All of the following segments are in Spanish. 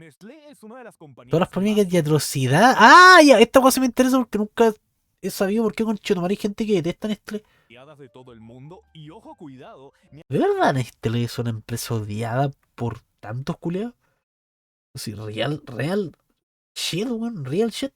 Nestlé es una de las Todas las compañías polémicas más y atrocidad. Ah, ya, esta cosa me interesa porque nunca he sabido por qué con Chetumare hay gente que detesta Nestlé. odiadas de todo el mundo. Y ojo, cuidado, ¿De verdad Nestlé es una empresa odiada por tantos culeados? Sí, real shit, weón, real shit.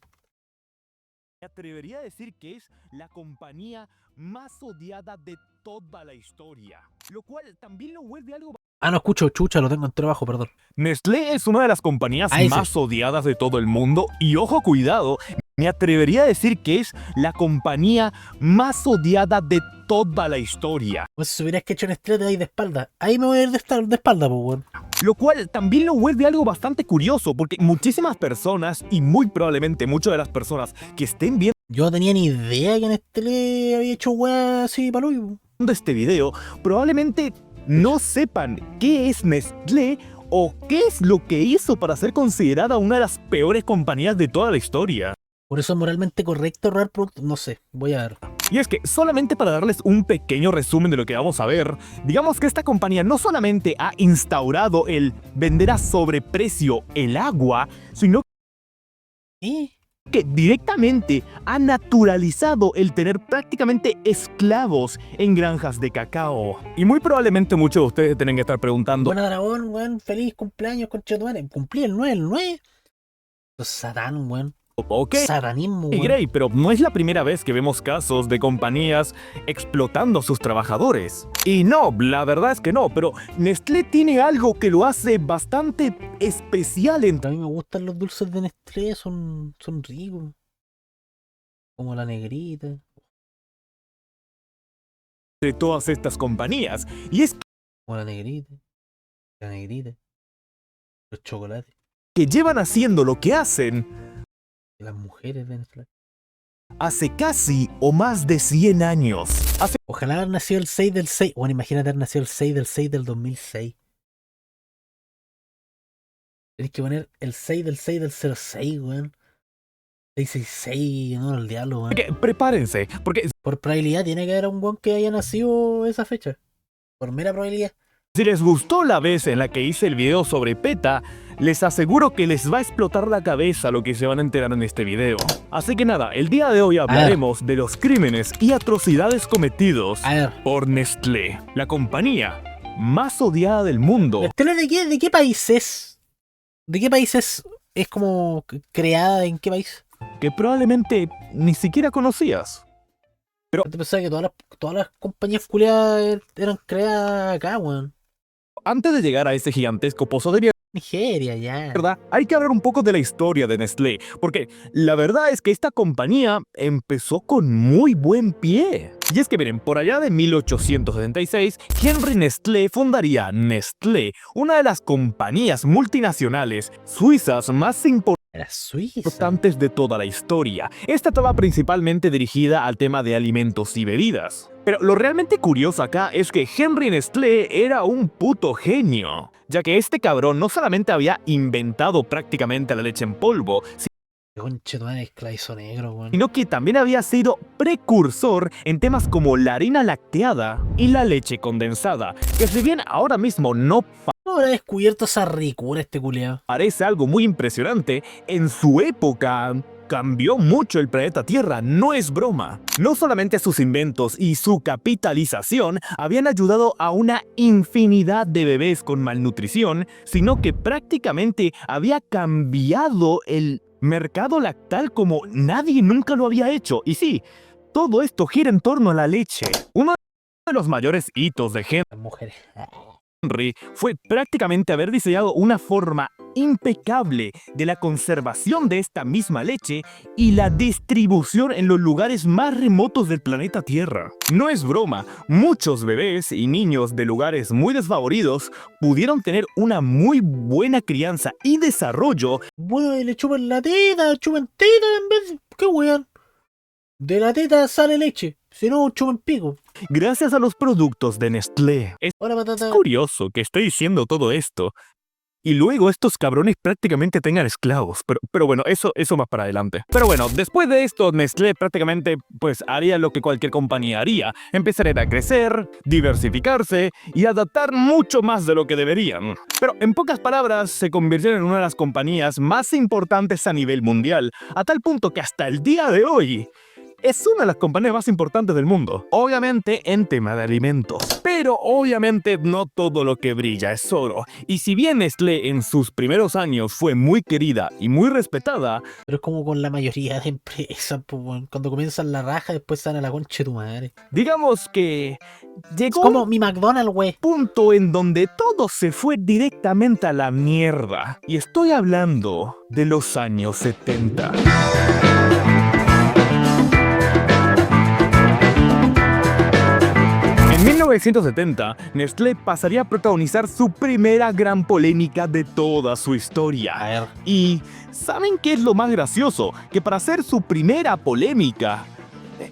me atrevería a decir que es la compañía más odiada de toda la historia. Lo cual también lo vuelve algo. Ah, no escucho, chucha, lo tengo en trabajo, perdón. Nestlé es una de las compañías Ah, ese. más odiadas de todo el mundo. Y ojo, cuidado, me atrevería a decir que es la compañía más odiada de toda la historia. Pues si supieras que he hecho Nestlé te vais de espalda. Ahí me voy a ir de espalda, pues, weón. Lo cual también lo vuelve algo bastante curioso, porque muchísimas personas, y muy probablemente muchas de las personas que estén viendo Yo no tenía ni idea que Nestlé había hecho weá así para Luis. este video, probablemente no sepan qué es Nestlé o qué es lo que hizo para ser considerada una de las peores compañías de toda la historia. Por eso es moralmente correcto robar productos. No sé, voy a ver. Y es que, solamente para darles un pequeño resumen de lo que vamos a ver, digamos que esta compañía no solamente ha instaurado el vender a sobreprecio el agua, sino que directamente ha naturalizado el tener prácticamente esclavos en granjas de cacao. Y muy probablemente muchos de ustedes tienen que estar preguntando, Buena dragón, weón. Feliz cumpleaños, conchetumare. Cumplí el 9, el 9. Los satán, weón. ok, Satanismo, weón. Grey, pero no es la primera vez que vemos casos de compañías explotando a sus trabajadores. Y no, la verdad es que no, pero Nestlé tiene algo que lo hace bastante especial A mí me gustan los dulces de Nestlé, son ricos. Como la negrita. entre todas estas compañías. Y es Como la negrita. La negrita. Los chocolates. que llevan haciendo lo que hacen Las mujeres de Nestlé. hace casi o más de 100 años. Ojalá haber nacido el 6 del 6. Bueno, imagínate haber nacido el 6 del 6 del 2006. Tienes que poner el 6 del 6 del 06, weón. 666, no, el diablo, weón. Que prepárense, porque Por probabilidad tiene que haber un weón que haya nacido esa fecha. Por mera probabilidad. si les gustó la vez en la que hice el video sobre PETA, les aseguro que les va a explotar la cabeza lo que se van a enterar en este video. Así que nada, el día de hoy hablaremos de los crímenes y atrocidades cometidos A ver. por Nestlé, la compañía más odiada del mundo. ¿Nestlé de qué país es? ¿De qué país es? ¿Es como creada en qué país? Que probablemente ni siquiera conocías. Yo pensaba que todas las compañías culiadas eran creadas acá, weón. Antes de llegar a ese gigantesco pozo de Nigeria, ya. mierda, hay que hablar un poco de la historia de Nestlé, porque la verdad es que esta compañía empezó con muy buen pie. Y es que miren, por allá de 1876, Henry Nestlé fundaría Nestlé, una de las compañías multinacionales suizas más Era Suiza. importantes de toda la historia. Esta estaba principalmente dirigida al tema de alimentos y bebidas. Pero lo realmente curioso acá es que Henry Nestlé era un puto genio, ya que este cabrón no solamente había inventado prácticamente la leche en polvo, Conche tu madre, esclavizo negro, weón. sino que también había sido precursor en temas como la harina lacteada y la leche condensada, que si bien ahora mismo no ¿Cómo habrá descubierto esa ricura este culiao? parece algo muy impresionante, en su época cambió mucho el planeta Tierra, no es broma. No solamente sus inventos y su capitalización habían ayudado a una infinidad de bebés con malnutrición, sino que prácticamente había cambiado el mercado lactal como nadie nunca lo había hecho. Y sí, todo esto gira en torno a la leche. Uno de los mayores hitos de Las mujeres. Henry fue prácticamente haber diseñado una forma impecable de la conservación de esta misma leche y la distribución en los lugares más remotos del planeta Tierra. No es broma, muchos bebés y niños de lugares muy desfavoridos pudieron tener una muy buena crianza y desarrollo. Bueno, y le chupan la teta, chupan teta en vez de... ¿Qué weón? De la teta sale leche, si no, chupan pico. Gracias a los productos de Nestlé. Es Hola, patata. curioso que estoy diciendo todo esto, y luego estos cabrones prácticamente tengan esclavos. Pero bueno, eso más para adelante. Pero bueno, después de esto, Nestlé prácticamente pues haría lo que cualquier compañía haría. Empezarían a crecer, diversificarse y adaptar mucho más de lo que deberían. Pero en pocas palabras, se convirtieron en una de las compañías más importantes a nivel mundial, a tal punto que hasta el día de hoy es una de las compañías más importantes del mundo, obviamente en tema de alimentos. Pero obviamente no todo lo que brilla es oro. Y si bien Nestlé en sus primeros años fue muy querida y muy respetada, Pero es como con la mayoría de empresas, pues, weón. Cuando comienzan la raja, después salen a la concha de tu madre. digamos que Es llegó como mi McDonald's, güey. punto en donde todo se fue directamente a la mierda. Y estoy hablando de los años 70. En 1970, Nestlé pasaría a protagonizar su primera gran polémica de toda su A historia. ver, Y ¿saben qué es lo más gracioso? Que para hacer su primera polémica,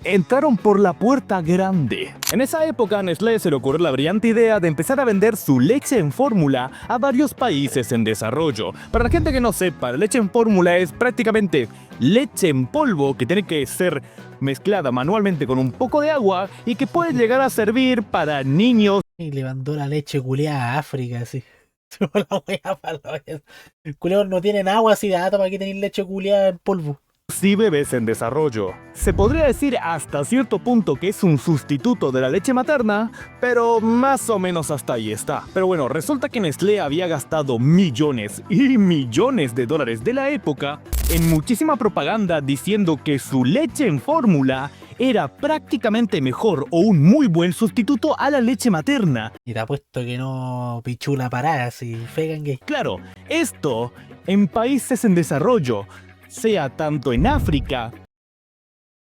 entraron por la puerta grande. En esa época, a Nestlé se le ocurrió la brillante idea de empezar a vender su leche en fórmula a varios países en desarrollo. Para la gente que no sepa, la leche en fórmula es prácticamente leche en polvo que tiene que ser mezclada manualmente con un poco de agua y que puede llegar a servir para niños. y le mandó la leche culeada a África, así. La wea para la wea. Culeados no tienen agua, así de ¿para qué tenéis leche culeada en polvo? Y bebés en desarrollo. Se podría decir hasta cierto punto que es un sustituto de la leche materna, pero más o menos hasta ahí está. Pero bueno, resulta que Nestlé había gastado millones y millones de dólares de la época en muchísima propaganda diciendo que su leche en fórmula era prácticamente mejor o un muy buen sustituto a la leche materna. Y te apuesto que no pichula parada, así, fegan gay. Claro, esto en países en desarrollo, sea tanto en África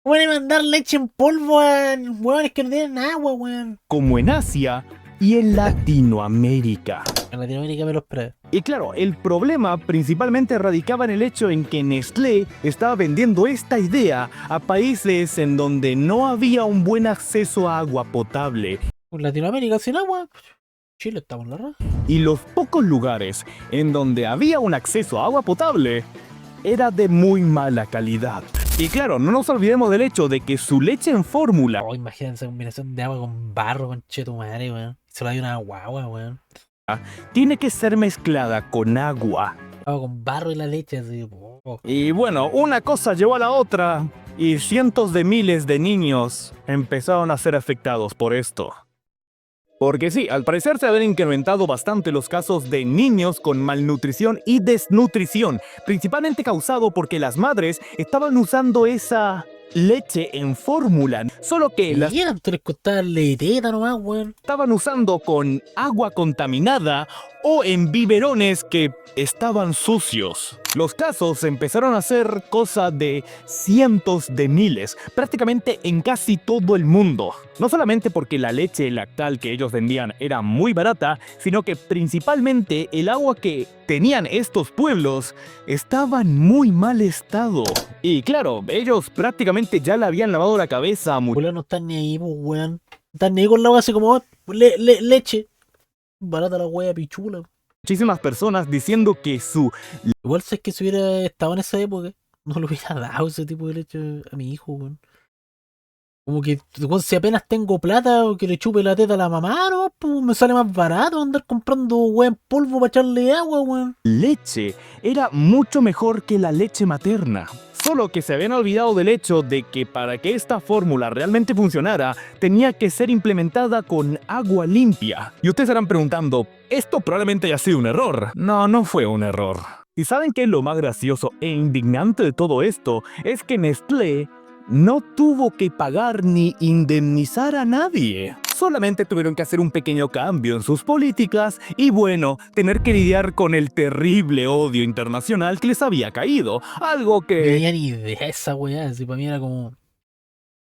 Pueden mandar leche en polvo a hueones que no tienen agua, weón. como en Asia y en Latinoamérica. En Latinoamérica me lo esperaba. Y claro, el problema principalmente radicaba en el hecho en que Nestlé estaba vendiendo esta idea a países en donde no había un buen acceso a agua potable. En Latinoamérica sin agua, Chile estamos en la raja. Y los pocos lugares en donde había un acceso a agua potable era de muy mala calidad. Y claro, no nos olvidemos del hecho de que su leche en fórmula Oh, imagínense esa combinación de agua con barro, con chetumare, weón. Se lo hay una guagua, weón. tiene que ser mezclada con agua. Agua con barro y la leche, así. Oh. Y bueno, una cosa llevó a la otra y cientos de miles de niños empezaron a ser afectados por esto. Porque sí, al parecer se habían incrementado bastante los casos de niños con malnutrición y desnutrición, principalmente causado porque las madres estaban usando esa leche en fórmula, solo que las Y eran, tú les costaba leiteta nomás, weón. estaban usando con agua contaminada o en biberones que estaban sucios. Los casos empezaron a ser cosa de cientos de miles, prácticamente en casi todo el mundo. No solamente porque la leche lactal que ellos vendían era muy barata, sino que principalmente el agua que tenían estos pueblos estaba en muy mal estado. Y claro, ellos prácticamente ya le habían lavado la cabeza a Julio no están ni ahí, pues, weón. No están ni ahí con la agua, así como leche. Barata la wea pichula. muchísimas personas diciendo que su Igual si es que si hubiera estado en esa época, no le hubiera dado ese tipo de leche a mi hijo, weón. Como que, weón, si apenas tengo plata o que le chupe la teta a la mamá, no, pues me sale más barato andar comprando weón polvo para echarle agua, weón. leche era mucho mejor que la leche materna. Solo que se habían olvidado del hecho de que para que esta fórmula realmente funcionara, tenía que ser implementada con agua limpia. Y ustedes estarán preguntando, esto probablemente haya sido un error. No, no fue un error. ¿Y saben qué es lo más gracioso e indignante de todo esto? Es que Nestlé no tuvo que pagar ni indemnizar a nadie. Solamente tuvieron que hacer un pequeño cambio en sus políticas y bueno, tener que lidiar con el terrible odio internacional que les había caído. Algo No que tenía ni idea esa weá, así para mí era como.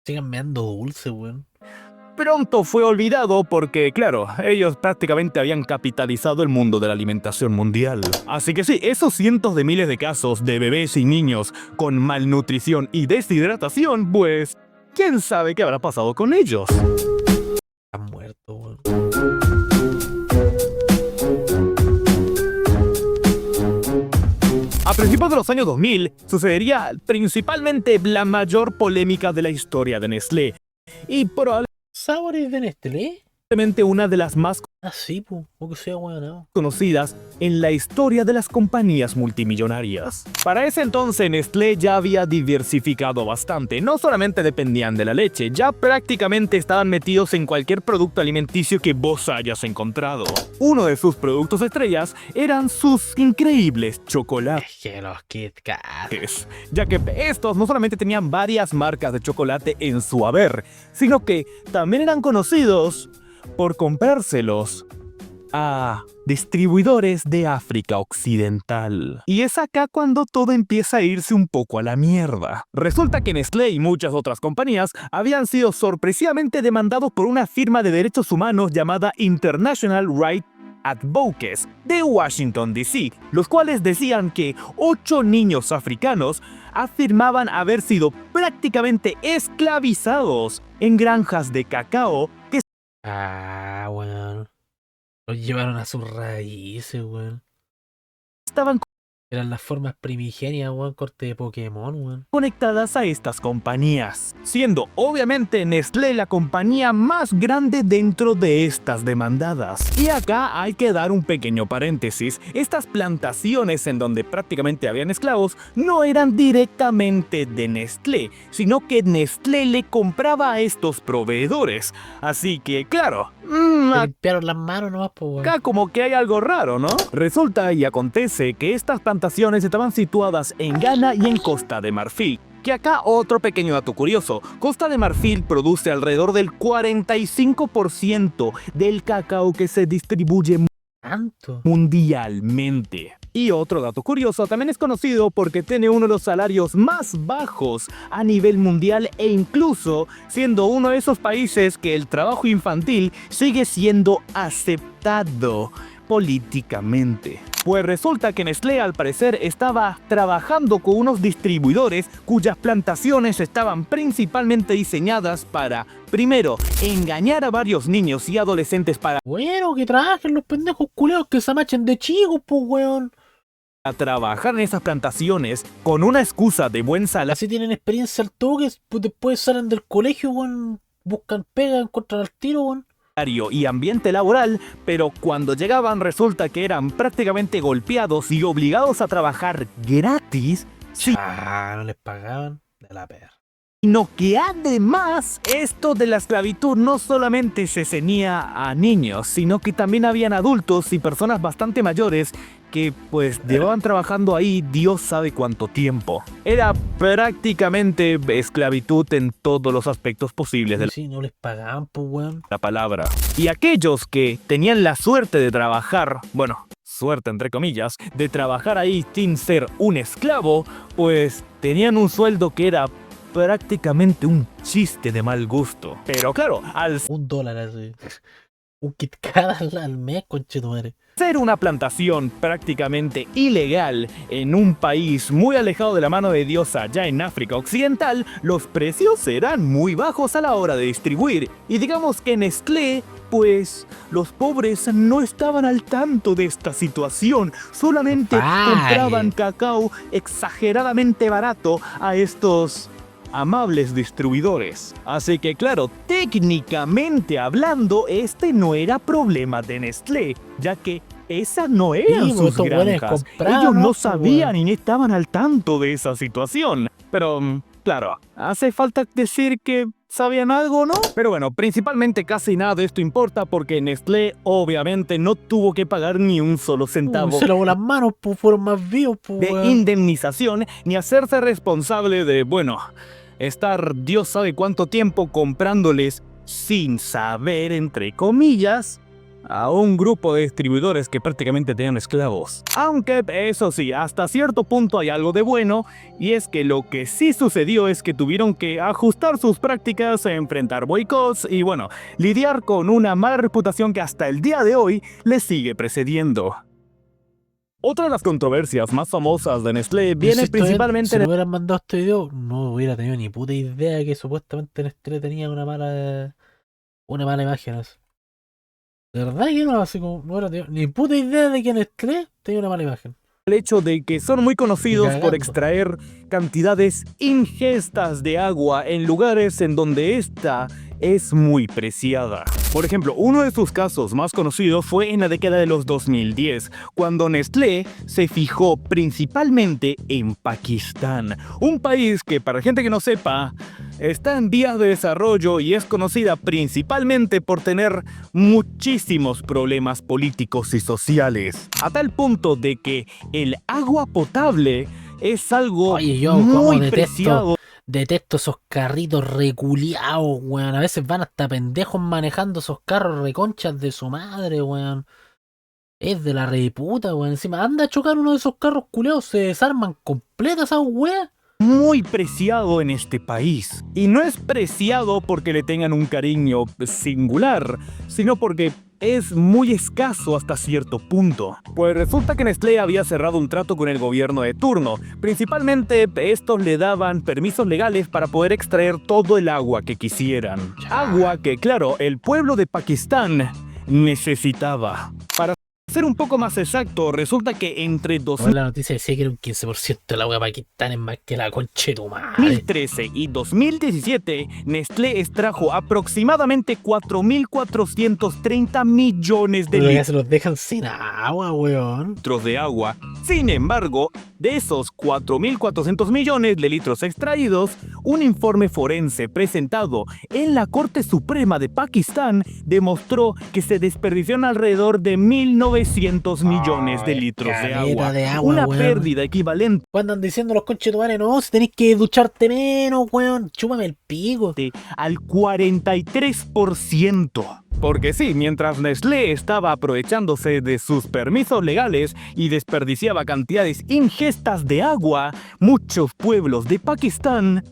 Sigan meando dulce, weón. pronto fue olvidado porque, claro, ellos prácticamente habían capitalizado el mundo de la alimentación mundial. Así que sí, esos cientos de miles de casos de bebés y niños con malnutrición y deshidratación, pues, ¿quién sabe qué habrá pasado con ellos? Están muertos, weón. A principios de los años 2000 sucedería principalmente la mayor polémica de la historia de Nestlé y ¿Sabores de Nestlé? probablemente una de las más Ah, sí, pues. O que sea bueno. conocidas en la historia de las compañías multimillonarias. Para ese entonces Nestlé ya había diversificado bastante, no solamente dependían de la leche, ya prácticamente estaban metidos en cualquier producto alimenticio que vos hayas encontrado. Uno de sus productos estrellas eran sus increíbles chocolates, Es que los Kit Kat. ya que estos no solamente tenían varias marcas de chocolate en su haber, sino que también eran conocidos por comprárselos a distribuidores de África Occidental. Y es acá cuando todo empieza a irse un poco a la mierda. Resulta que Nestlé y muchas otras compañías habían sido sorpresivamente demandados por una firma de derechos humanos llamada International Rights Advocates de Washington, D.C., los cuales decían que 8 niños africanos afirmaban haber sido prácticamente esclavizados en granjas de cacao que Ah, weón. Los llevaron a sus raíces, weón. estaban Eran las formas primigenias, weón, corte de Pokémon, weón. conectadas a estas compañías, siendo obviamente Nestlé la compañía más grande dentro de estas demandadas. Y acá hay que dar un pequeño paréntesis, estas plantaciones en donde prácticamente habían esclavos no eran directamente de Nestlé, sino que Nestlé le compraba a estos proveedores, así que claro, Se limpiaron las manos nomás, pues, weón. acá como que hay algo raro, ¿no? Resulta y acontece que estas plantaciones estaban situadas en Ghana y en Costa de Marfil. Que acá otro pequeño dato curioso, Costa de Marfil produce alrededor del 45% del cacao que se distribuye ¿Tanto? mundialmente. Y otro dato curioso, también es conocido porque tiene uno de los salarios más bajos a nivel mundial e incluso siendo uno de esos países que el trabajo infantil sigue siendo aceptado políticamente. Pues resulta que Nestlé al parecer estaba trabajando con unos distribuidores cuyas plantaciones estaban principalmente diseñadas para, primero, engañar a varios niños y adolescentes para Bueno, que trabajen los pendejos culeos que se machen de chicos, pues, weón. trabajar en esas plantaciones con una excusa de buen salario Así tienen experiencia al toque, pues después salen del colegio, weón. Buscan pega, encuentran al tiro, weón. y ambiente laboral, pero cuando llegaban resulta que eran prácticamente golpeados y obligados a trabajar gratis, Ah, no les pagaban de la perra. sino que además esto de la esclavitud no solamente se ceñía a niños, sino que también habían adultos y personas bastante mayores que pues llevaban trabajando ahí Dios sabe cuánto tiempo. Era prácticamente esclavitud en todos los aspectos posibles de Sí, no les pagaban, pues, weón. la palabra. Y aquellos que tenían la suerte de trabajar, bueno, suerte entre comillas, de trabajar ahí sin ser un esclavo, pues tenían un sueldo que era prácticamente un chiste de mal gusto. Pero claro, al $1 así. Un Kit Kat al mes, conchetumare. ser una plantación prácticamente ilegal en un país muy alejado de la mano de Dios allá en África Occidental, los precios eran muy bajos a la hora de distribuir. Y digamos que Nestlé, pues los pobres no estaban al tanto de esta situación, solamente compraban cacao exageradamente barato a estos amables distribuidores. Así que claro, técnicamente hablando, este no era problema de Nestlé, ya que esa no eran Sí, sus estos güeyes granjas. compraban, Ellos no ¿no? sabían y ni estaban al tanto de esa situación. Pero, claro, hace falta decir que sabían algo, ¿no? Pero bueno, principalmente casi nada de esto importa porque Nestlé obviamente no tuvo que pagar ni un solo centavo Se lavó las manos, pues fueron más vivos, pues, de weón. indemnización ni hacerse responsable de, bueno, estar Dios sabe cuánto tiempo comprándoles sin saber, entre comillas, a un grupo de distribuidores que prácticamente tenían esclavos. Aunque eso sí, hasta cierto punto hay algo de bueno, y es que lo que sí sucedió es que tuvieron que ajustar sus prácticas, enfrentar boicots y bueno, lidiar con una mala reputación que hasta el día de hoy les sigue precediendo. Otra de las controversias más famosas de Nestlé viene Si principalmente me hubieran mandado este video, no hubiera tenido ni puta idea que supuestamente Nestlé tenía una mala imagen. Así. De verdad que no, así como, no hubiera tenido ni puta idea de que Nestlé tenía una mala imagen. el hecho de que son muy conocidos Cagando. por extraer cantidades ingestas de agua en lugares en donde esta es muy preciada. Por ejemplo, uno de sus casos más conocidos fue en la década de los 2010, cuando Nestlé se fijó principalmente en Pakistán, un país que, para gente que no sepa, está en vías de desarrollo y es conocida principalmente por tener muchísimos problemas políticos y sociales, a tal punto de que el agua potable es algo Oye, yo como muy preciado. detesto esos carritos reculeados, weón. A veces van hasta pendejos manejando esos carros reconchas de su madre, weón. Es de la reputa, weón. Encima anda a chocar uno de esos carros culeados, se desarman completas esas weas. Muy preciado en este país. Y no es preciado porque le tengan un cariño singular, sino porque es muy escaso hasta cierto punto. Pues resulta que Nestlé había cerrado un trato con el gobierno de turno. Principalmente estos le daban permisos legales para poder extraer todo el agua que quisieran. Agua que, claro, el pueblo de Pakistán necesitaba. Para ser un poco más exacto, resulta que entre Bueno, la noticia decía que era un 15% de la wea Pakistán es más que la concha de tu madre. 2013 y 2017, Nestlé extrajo aproximadamente 4.430 millones de Pero ya se los dejan sin agua, weón. litros de agua. Sin embargo, de esos 4.400 millones de litros extraídos, un informe forense presentado en la Corte Suprema de Pakistán demostró que se desperdiciaron alrededor de 1.900 millones de litros de caleta agua. de agua, Una weón. pérdida equivalente Cuando andan diciendo los conchetumares, no, si tenéis que ducharte menos, weón. Chúpame el pico. al 43%. Porque sí, mientras Nestlé estaba aprovechándose de sus permisos legales y desperdiciaba cantidades ingestas de agua, muchos pueblos de Pakistán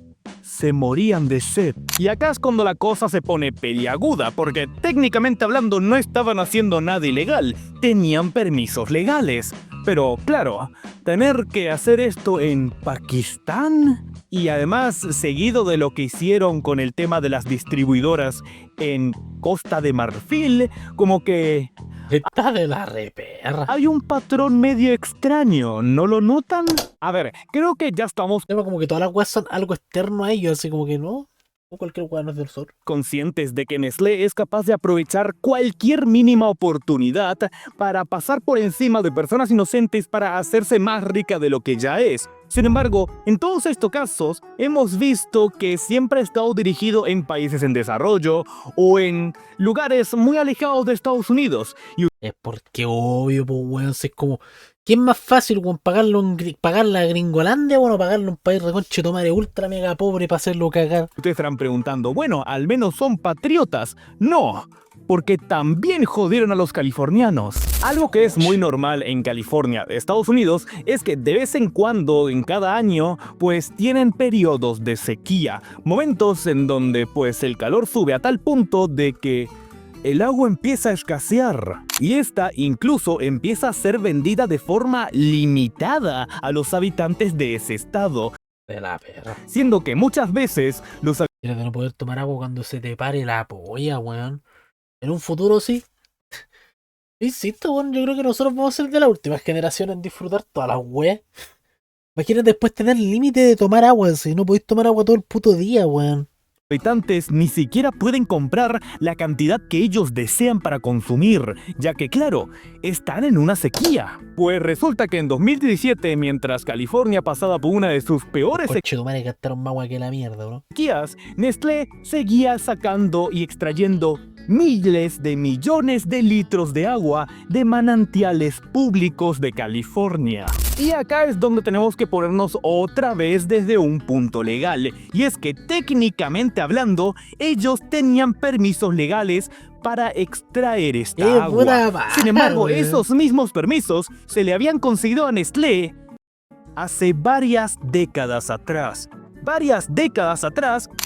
se morían de sed. Y acá es cuando la cosa se pone peliaguda, porque técnicamente hablando no estaban haciendo nada ilegal, tenían permisos legales. Pero claro, tener que hacer esto en Pakistán y además seguido de lo que hicieron con el tema de las distribuidoras en Costa de Marfil, como que Está de la reperra. hay un patrón medio extraño, ¿no lo notan? A ver, creo que ya estamos Tema como que todas las weas son algo externo a ellos, así como que no. O cualquier wea no es del sol. conscientes de que Nestlé es capaz de aprovechar cualquier mínima oportunidad para pasar por encima de personas inocentes para hacerse más rica de lo que ya es. Sin embargo, en todos estos casos, hemos visto que siempre ha estado dirigido en países en desarrollo o en lugares muy alejados de Estados Unidos. Y Es porque obvio, pues weón, si es como. ¿Quién es más fácil, weón? ¿Pagarla a Gringolandia o no pagarle a un país reconche tomare ultra mega pobre para hacerlo cagar? ustedes estarán preguntando, bueno, al menos son patriotas. No, porque también jodieron a los californianos. Algo que es muy normal en California, Estados Unidos, es que de vez en cuando, en cada año, pues tienen periodos de sequía. Momentos en donde pues el calor sube a tal punto de que el agua empieza a escasear y esta incluso empieza a ser vendida de forma limitada a los habitantes de ese estado, De la perra. siendo que muchas veces los Tienes de no poder tomar agua cuando se te pare la polla, weón. En un futuro sí. Insisto, weón, yo creo que nosotros vamos a ser de la última generación en disfrutar todas las weas. Imagínate después tener límite de tomar agua, si no podéis tomar agua todo el puto día, weón. habitantes ni siquiera pueden comprar la cantidad que ellos desean para consumir, ya que claro, están en una sequía. Pues resulta que en 2017, mientras California pasaba por una de sus peores Conche tu madre, gastaron más agua que la mierda, ¿no? sequías, Nestlé seguía sacando y extrayendo miles de millones de litros de agua de manantiales públicos de California. Y acá es donde tenemos que ponernos otra vez desde un punto legal, y es que técnicamente hablando, ellos tenían permisos legales para extraer esta agua. Puta madre, Sin embargo, weón. esos mismos permisos se le habían concedido a Nestlé hace varias décadas atrás.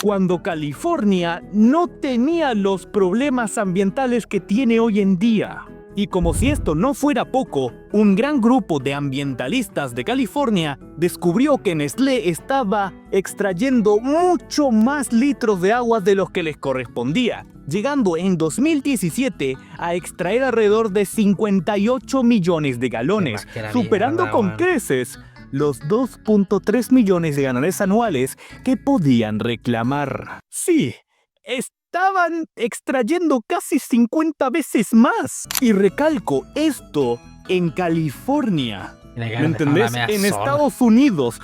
Cuando California no tenía los problemas ambientales que tiene hoy en día. Y como si esto no fuera poco, un gran grupo de ambientalistas de California descubrió que Nestlé estaba extrayendo mucho más litros de agua de los que les correspondía, llegando en 2017 a extraer alrededor de 58 millones de galones, Más que la superando mierda, con weón. creces los 2.3 millones de galones anuales que podían reclamar. Sí, estaban extrayendo casi 50 veces más. Y recalco esto en California. ¿Me entendés? En Estados Unidos,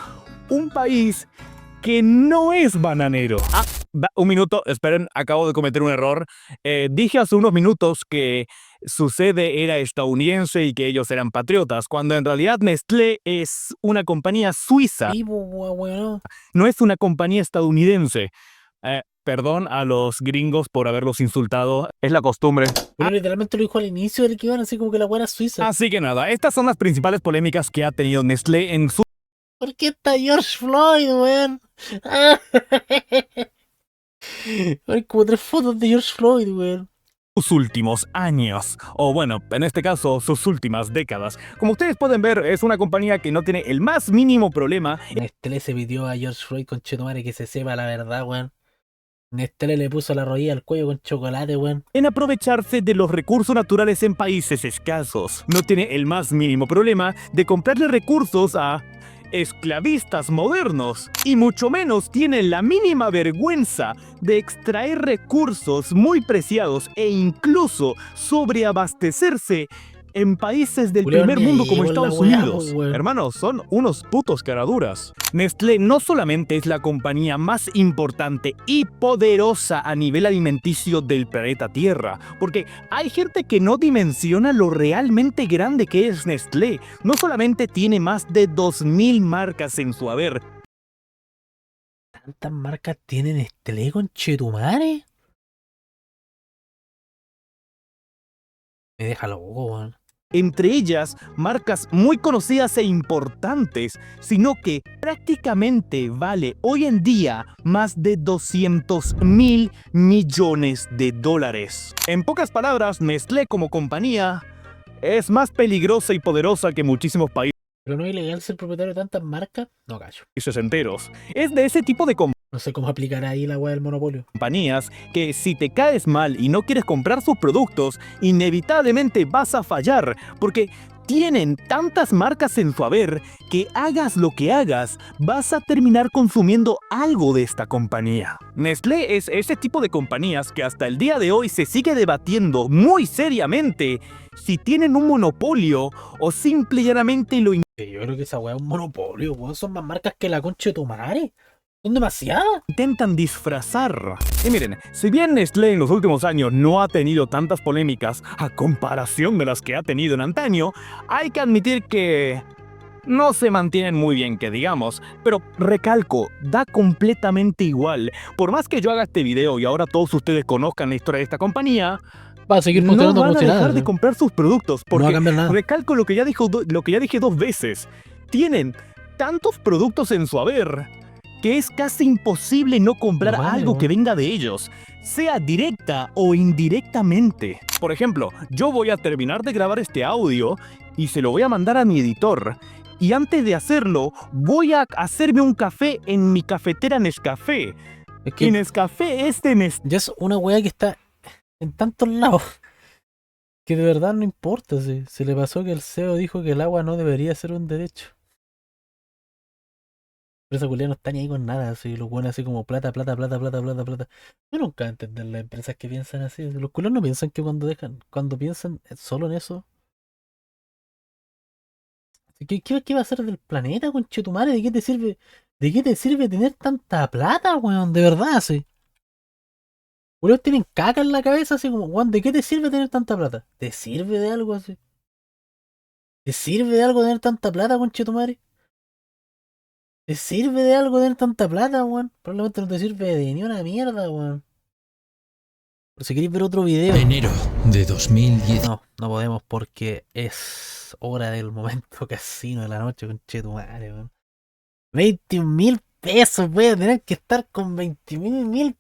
un país que no es bananero. Un minuto, esperen, acabo de cometer un error. Dije hace unos minutos que su sede era estadounidense y que ellos eran patriotas, cuando en realidad Nestlé es una compañía suiza, Sí, po, weón. no es una compañía estadounidense. Perdón a los gringos por haberlos insultado, es la costumbre. Pero literalmente lo dijo al inicio del que iban, así como que la weá era suiza. Así que nada, estas son las principales polémicas que ha tenido Nestlé en ¿Por qué está George Floyd, weón? Hay como 3 fotos de George Floyd, weón. sus últimos años, o bueno, en este caso, sus últimas décadas. Como ustedes pueden ver, es una compañía que no tiene el más mínimo problema Nestlé se pidió a George Floyd con Chetumare que se sepa la verdad, weón. Nestlé le puso la rodilla al cuello con chocolate, weón. en aprovecharse de los recursos naturales en países escasos. No tiene el más mínimo problema de comprarle recursos a esclavistas modernos, y mucho menos tiene la mínima vergüenza de extraer recursos muy preciados e incluso sobreabastecerse en países del Julián, primer ni mundo ahí como con la Estados weá, Unidos. po, weón. Hermanos, son unos putos caraduras. Nestlé no solamente es la compañía más importante y poderosa a nivel alimenticio del planeta Tierra, porque hay gente que no dimensiona lo realmente grande que es Nestlé. No solamente tiene más de 2000 marcas en su haber, ¿Tantas marcas tiene Nestlé con Chetumare? Me deja loco, weón. entre ellas marcas muy conocidas e importantes, sino que prácticamente vale hoy en día más de 200.000 millones de dólares. En pocas palabras, Nestlé como compañía es más peligrosa y poderosa que muchísimos ¿Pero no es ilegal ser propietario de tantas marcas? No, cacho. países enteros. Es de ese tipo de No sé cómo aplicar ahí la weá del monopolio. compañías que si te caes mal y no quieres comprar sus productos, inevitablemente vas a fallar, porque tienen tantas marcas en su haber que hagas lo que hagas, vas a terminar consumiendo algo de esta compañía. Nestlé es ese tipo de compañías que hasta el día de hoy se sigue debatiendo muy seriamente si tienen un monopolio o simple y llanamente lo Yo creo que esa weá es un monopolio, weón. Son más marcas que la concha de tu madre. Son demasiadas. intentan disfrazar. Y miren, si bien Nestlé en los últimos años no ha tenido tantas polémicas a comparación de las que ha tenido en antaño, hay que admitir que no se mantienen muy bien, que digamos, pero recalco, da completamente igual. Por más que yo haga este video y ahora todos ustedes conozcan la historia de esta compañía, Va a seguir no funcionando van como a si dejar nada. de ¿sí? comprar sus productos, No va a porque cambiar nada. recalco lo que ya dije 2 veces. Tienen tantos productos en su haber que es casi imposible no comprar No vale, algo que weón. venga de ellos, sea directa o indirectamente. Por ejemplo, yo voy a terminar de grabar este audio y se lo voy a mandar a mi editor. Y antes de hacerlo, voy a hacerme un café en mi cafetera Nescafé. Es Y que Nescafé es de Nestlé. ya es una weá que está en tantos lados que de verdad no importa. Si se le pasó que el CEO dijo que el agua no debería ser un derecho. Pero esa culia no está ni ahí con nada. Así, los buenos así como plata, plata, plata, plata, plata, plata. Yo nunca voy a entender las empresas que piensan así. Los culos no piensan que cuando piensan solo en eso. ¿Qué va a hacer del planeta, conchetumare? ¿De qué te sirve? ¿De qué te sirve tener tanta plata, weón? De verdad, sí. Ustedes tienen caca en la cabeza, así como, weón, ¿de qué te sirve tener tanta plata? ¿Te sirve de algo así? ¿Te sirve de algo tener tanta plata, conchetumare? ¿Te sirve de algo tener tanta plata, weón? Probablemente no te sirve de ni una mierda, weón. Por si queréis ver otro video. Enero de 2010. No, no podemos porque es hora del momento casino de la noche, conchetumare, weón. 21.000 pesos, voy a tener que estar con 21.000